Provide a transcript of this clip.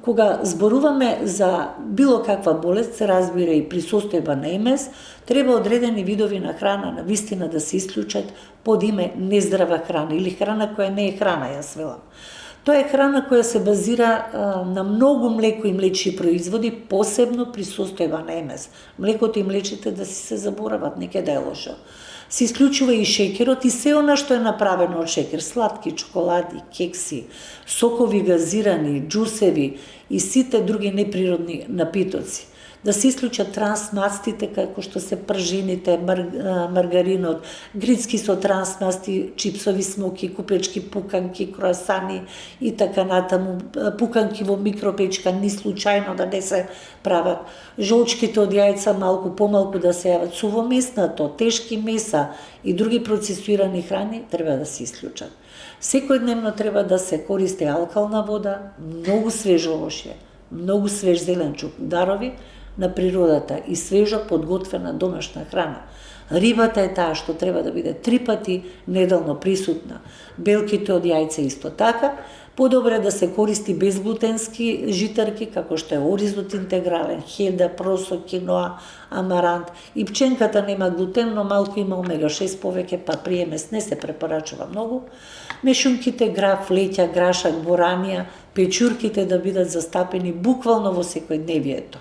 кога зборуваме за било каква болест, се разбира и присустојба на МС, треба одредени видови на храна на вистина да се исклучат под име нездрава храна или храна која не е храна, јас велам. Тоа е храна која се базира на многу млеко и млечни производи, посебно присустојба на МС. Млекото и млечите да си се заборават, не ќе да е лошо. Се исклучува и шеќерот и се она што е направено од шеќер, сладки, чоколади, кекси, сокови газирани, џусеви и сите други неприродни напитоци. Да се исклучат трансмастите, како што се пржините, маргаринот, грицки со трансмасти, чипсови смоки, купечки пуканки, круасани и така натаму, пуканки во микропечка, ни случајно да не се прават. Жолчките од јајца малку помалку да се јават. Сувомеснато, тешки меса и други процесуирани храни треба да се исклучат. Секојдневно треба да се користи алкална вода, многу свежо овошје, многу свеж зеленчук, дарови на природата и свежа подготвена домашна храна. Рибата е таа што треба да биде 3 пати неделно присутна. Белките од јајца исто така. Подобре да се користи безглутенски житарки, како што е оризот интегрален, хелда, просо, киноа, амарант. И пченката нема глутен, но малку има омега-6 повеќе, па при МС не се препорачува многу. Мешунките, граф, леќа, грашак, боранија, печурките да бидат застапени буквално во секојдневието.